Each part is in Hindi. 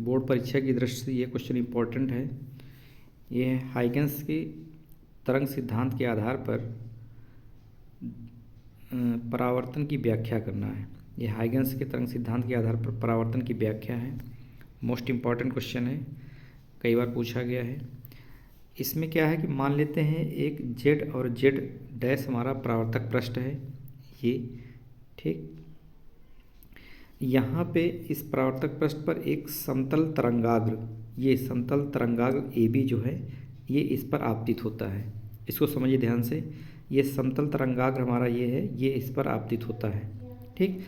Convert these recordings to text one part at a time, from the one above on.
बोर्ड परीक्षा की दृष्टि से ये क्वेश्चन इम्पोर्टेंट है। ये है हाइगन्स के तरंग सिद्धांत के आधार पर परावर्तन की व्याख्या करना है। ये हाइगन्स के तरंग सिद्धांत के आधार पर परावर्तन की व्याख्या है। मोस्ट इम्पॉर्टेंट क्वेश्चन है, कई बार पूछा गया है। इसमें क्या है कि मान लेते हैं एक जेड और जेड डैश हमारा परावर्तक पृष्ठ है ये, ठीक। यहाँ पे इस परावर्तक पृष्ठ पर एक समतल तरंगाग्र, ये समतल तरंगाग्र ए बी जो है ये इस पर आपतित होता है। इसको समझिए ध्यान से, ये समतल तरंगाग्र हमारा ये है, ये इस पर आपतित होता है, ठीक।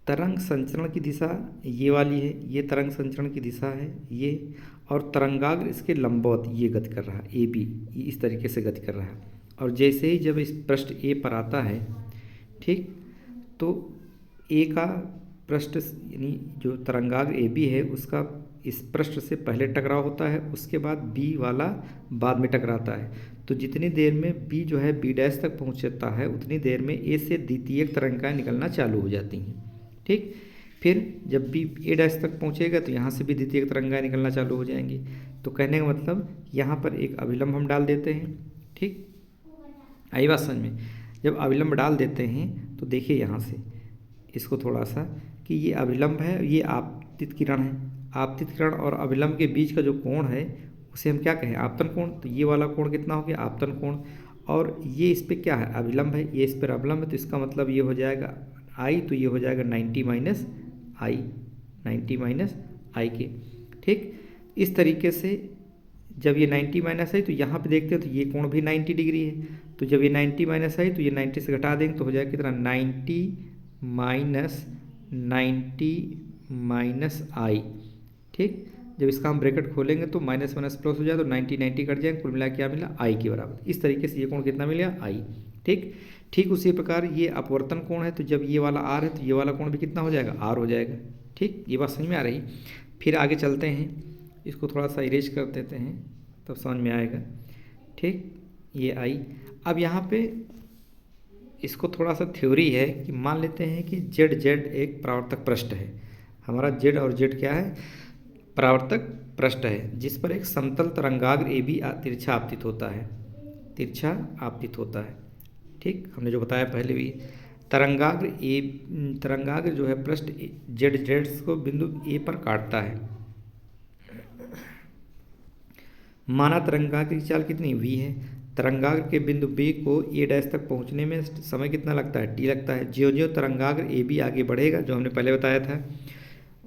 तरंग संचरण की दिशा ये वाली है, ये तरंग संचरण की दिशा है ये, और तरंगाग्र इसके लंबवत ये गति कर रहा है, ए बी इस तरीके से गति कर रहा है। और जैसे ही जब इस पृष्ठ ए पर आता है, ठीक, तो ए का पृष्ठ यानी जो तरंगाग्र ए बी है उसका इस पृष्ठ से पहले टकराव होता है, उसके बाद बी वाला बाद में टकराता है। तो जितनी देर में बी जो है बी डैश तक पहुंचता है उतनी देर में ए से द्वितीयक तरंगाएं निकलना चालू हो जाती हैं, ठीक। फिर जब बी ए डैश तक पहुंचेगा तो यहाँ से भी द्वितीयक तरंगाएं निकलना चालू हो जाएंगी। तो कहने का मतलब यहाँ पर एक अभिलंब हम डाल देते हैं, ठीक। आई बात समझ में? जब अभिलंब डाल देते हैं तो देखिए यहाँ से इसको थोड़ा सा कि ये अभिलंब है, ये आपतित किरण है। आपतित किरण और अभिलंब के बीच का जो कोण है उसे हम क्या कहें? आपतन कोण। तो ये वाला कोण कितना हो गया? आपतन कोण। और ये इस पर क्या है? अभिलंब है, ये इस पर अभिलंब है, तो इसका मतलब ये हो जाएगा आई, तो ये हो जाएगा 90 माइनस आई, 90 माइनस आई के, ठीक। इस तरीके से जब ये 90 माइनस आई तो यहाँ पे देखते हैं तो ये कोण भी 90 डिग्री है। तो जब ये 90 माइनस आई तो ये 90 से घटा देंगे तो हो जाएगा कितना? 90 माइनस आई, ठीक। जब इसका हम ब्रैकेट खोलेंगे तो माइनस माइनस प्लस हो जाए तो 90 90 कट जाएंगे, कुल मिला क्या मिला? आई के बराबर। इस तरीके से ये कोण कितना मिल गया? आई, ठीक। ठीक उसी प्रकार ये अपवर्तन कोण है, तो जब ये वाला आर है तो ये वाला कोण भी कितना हो जाएगा? आर हो जाएगा, ठीक। ये बात समझ में आ रही? फिर आगे चलते हैं, इसको थोड़ा सा इरेज कर देते हैं तब समझ में आएगा, ठीक। ये आई। अब यहाँ पे इसको थोड़ा सा थ्योरी है कि मान लेते हैं कि जेड जेड एक परावर्तक पृष्ठ है। हमारा जेड और जेड क्या है? परावर्तक पृष्ठ है जिस पर एक समतल तरंगाग्र ए बी तिरछा आपतित होता है, तिरछा आपतित होता है, ठीक। हमने जो बताया पहले भी, तरंगाग्र जो है पृष्ठ जेड जेड को बिंदु ए पर काटता है। माना तरंगाग्र की चाल कितनी? v है। तरंगाग्र के बिंदु B को ए डैश तक पहुंचने में समय कितना लगता है? t लगता है। ज्यों ज्यों तरंगाग्र ए बी आगे बढ़ेगा, जो हमने पहले बताया था,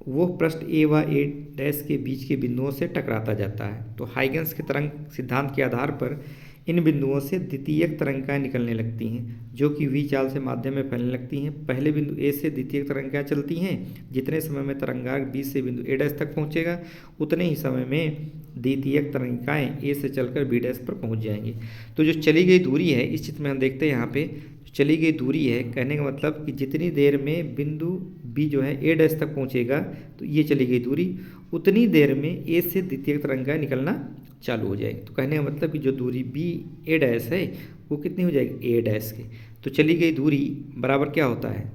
वो पृष्ठ ए व ए डैश के बीच के बिंदुओं से टकराता जाता है। तो हाइगन्स के तरंग सिद्धांत के आधार पर इन बिंदुओं से द्वितीयक तरंगाएं निकलने लगती हैं जो कि v चाल से माध्यम में फैलने लगती हैं। पहले बिंदु ए से द्वितीयक तरंगाएं चलती हैं। जितने समय में तरंगाग्र बी से बिंदु ए डैश तक पहुंचेगा उतने ही समय में द्वितीयक तरंगाएं ए से चलकर बी डैश पर पहुंच जाएंगी। तो जो चली गई दूरी है, इस चित्र में हम देखते हैं यहाँ पे चली गई दूरी है, कहने का मतलब कि जितनी देर में बिंदु बी जो है ए डैश तक पहुँचेगा तो ये चली गई दूरी, उतनी देर में ए से द्वितीयक तरंगाएं निकलना चालू हो जाएगी। तो कहने का मतलब कि जो दूरी बी ए डैश है वो कितनी हो जाएगी? ए डैश के। तो चली गई दूरी बराबर क्या होता है?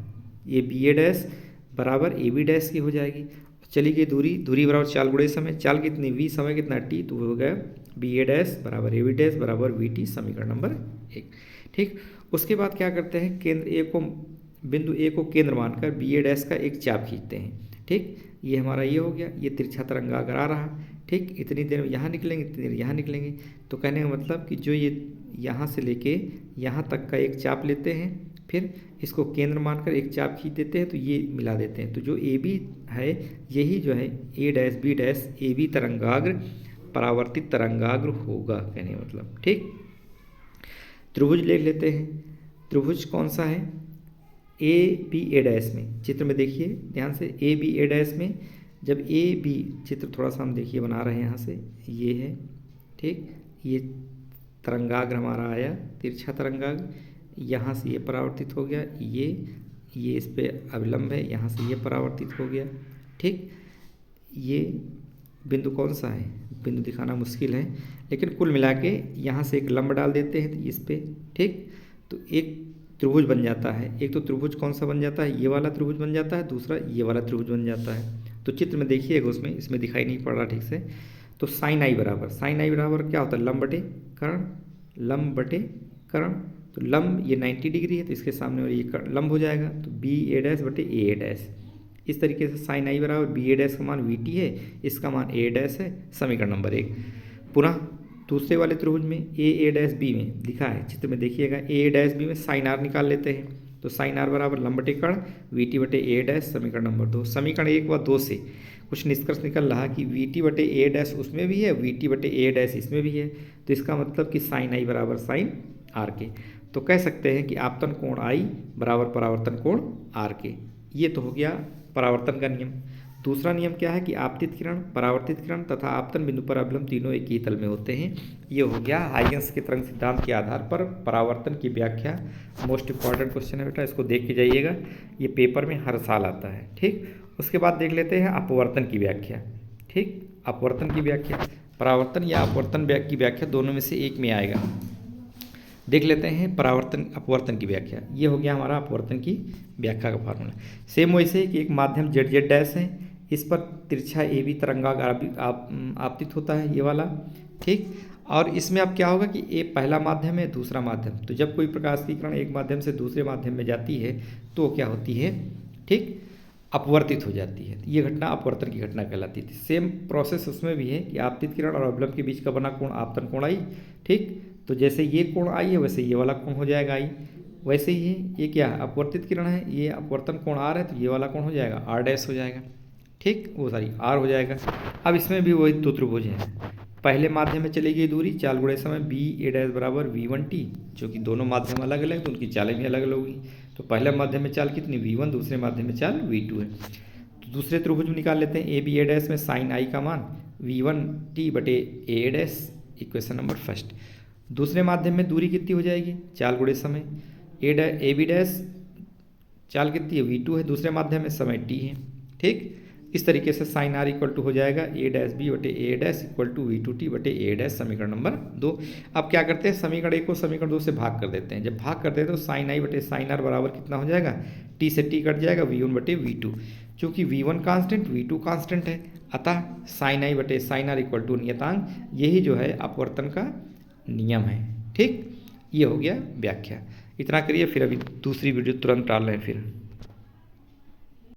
ये बी ए डैश बराबर ए बी डैश की हो जाएगी। चली गई दूरी, दूरी बराबर चाल गुणे समय, चाल कितनी? v, समय कितना? t, तो हो गया बी ए डैश बराबर ए बी डैश बराबर वी टी, समीकरण नंबर 1, ठीक। उसके बाद क्या करते हैं? केंद्र ए को, बिंदु ए को केंद्र मानकर बी ए डैश का एक चाप खींचते हैं, ठीक। ये हमारा ये हो गया, ये तिरछा तरंगाग्र आ रहा, ठीक। इतनी देर में यहाँ निकलेंगे, इतनी देर यहाँ निकलेंगे। तो कहने का मतलब कि जो ये यहाँ से लेके यहाँ तक का एक चाप लेते हैं, फिर इसको केंद्र मानकर एक चाप खींच देते हैं, तो ये मिला देते हैं। तो जो ए बी है यही जो है A dash B dash A B तरंगाग्र परावर्तित तरंगाग्र होगा, कहने का मतलब, ठीक। त्रिभुज ले लेते हैं। त्रिभुज कौन सा है? ए बी ए डैश में, चित्र में देखिए ध्यान से, ए बी ए डैश में जब ए बी, चित्र थोड़ा सा हम देखिए बना रहे हैं यहाँ से, ये है, ठीक। ये तरंगाग्र हमारा आया, तिरछा तरंगाग्र, यहाँ से ये परावर्तित हो गया, ये इस पे अविलंब है, यहाँ से ये परावर्तित हो गया, ठीक। ये बिंदु कौन सा है? बिंदु दिखाना मुश्किल है, लेकिन कुल मिला के यहाँ से एक लंब डाल देते हैं तो इस पे, ठीक। तो एक त्रिभुज बन जाता है। एक तो त्रिभुज कौन सा बन जाता है? ये वाला त्रिभुज बन जाता है, दूसरा ये वाला त्रिभुज बन जाता है। तो चित्र में देखिएगा, उसमें इसमें दिखाई नहीं पड़ रहा ठीक से। तो साइन आई बराबर क्या होता है, लंब बटे कर्ण। तो लंब ये 90 डिग्री है, तो इसके सामने और ये लंब हो जाएगा, तो बी ए डैश बटे ए डैश। इस तरीके से साइन आई बराबर बी ए डैश का मान वी टी है, इसका मान ए डैश है, समीकरण नंबर 1। पुनः दूसरे वाले त्रिभुज में ए डैश बी में लिखा है, चित्र में देखिएगा, ए डैश बी में साइन आर निकाल लेते हैं। तो साइन आर बराबर लंब बटे कर्ण वी टी बटे ए डैश, समीकरण नंबर 2। समीकरण 1 व 2 से कुछ निष्कर्ष निकल रहा कि वी टी बटे ए डैश उसमें भी है, वी टी बटे ए डैश इसमें भी है। तो इसका मतलब कि साइन आई बराबर साइन आर के। तो कह सकते हैं कि आपतन कोण आई बराबर परावर्तन कोण आर के। ये तो हो गया परावर्तन का नियम। दूसरा नियम क्या है कि आपतित किरण, परावर्तित किरण तथा आपतन बिंदु पर अवलंब तीनों एक ही तल में होते हैं। ये हो गया हाइगेंस के तरंग सिद्धांत के आधार पर परावर्तन की व्याख्या। मोस्ट इंपॉर्टेंट क्वेश्चन है बेटा, इसको देख के जाइएगा, ये पेपर में हर साल आता है। ठीक, उसके बाद देख लेते हैं अपवर्तन की व्याख्या। ठीक, अपवर्तन की व्याख्या, परावर्तन या अपवर्तन की व्याख्या दोनों में से एक में आएगा। देख लेते हैं परावर्तन अपवर्तन की व्याख्या। ये हो गया हमारा अपवर्तन की व्याख्या का फार्मूला। सेम वैसे कि एक माध्यम जेड जेड डैश है, इस पर तिरछा ए बी तरंगाग्र आपतित होता है, ये वाला। ठीक, और इसमें अब क्या होगा कि ए पहला माध्यम है, दूसरा माध्यम। तो जब कोई प्रकाश की किरण एक माध्यम से दूसरे माध्यम में जाती है तो क्या होती है, ठीक, अपवर्तित हो जाती है। ये घटना अपवर्तन की घटना कहलाती थी। सेम प्रोसेस उसमें भी है कि आपतित किरण और अवलंब के बीच का बना कोण आपतन कोण आई। ठीक, तो जैसे ये कोण आई है वैसे ये वाला कोण हो जाएगा आई। वैसे ही है, ये क्या है, अपवर्तित किरण है, ये अपवर्तन कोण आर है, तो ये वाला कोण हो जाएगा आर डैश हो जाएगा। ठीक, वो सारी आर हो जाएगा। अब इसमें भी वही दो त्रिभुज हैं। पहले माध्यम में चली गई दूरी चाल गुणे समय बी ए डैश बराबर V1T, जो कि दोनों माध्यम अलग अलग तो उनकी चालें भी अलग अलग होगी। तो पहले माध्यम में चाल कितनी V1, दूसरे माध्यम में चाल V2 है। तो दूसरे त्रिभुज में निकाल लेते हैं। ए बी ए डैश में साइन आई का मान V1T बटे ए डैश, इक्वेशन नंबर फर्स्ट। दूसरे माध्यम में दूरी कितनी हो जाएगी, चाल गुणे समय। ए बी डैश चाल कितनी है, V2 है, दूसरे माध्यम में समय T है। ठीक, इस तरीके से साइन आर इक्वल टू हो जाएगा ए डैश बी बटे ए डैश इक्वल टू V2T बटे ए डैश, समीकरण नंबर 2। अब क्या करते हैं, समीकरण 1 को समीकरण 2 से भाग कर देते हैं। जब भाग करते हैं तो साइन आई बटे साइन आर बराबर कितना हो जाएगा, टी से टी कट जाएगा, V1 बटे V2। चूँकि V1 कांस्टेंट V2 कांस्टेंट है, अतः साइन आई बटे साइन आर इक्वल टू नियतांक, यही जो है अपवर्तन का नियम है। ठीक, ये हो गया व्याख्या। इतना करिए, फिर अभी दूसरी वीडियो तुरंत डाल रहे हैं फिर।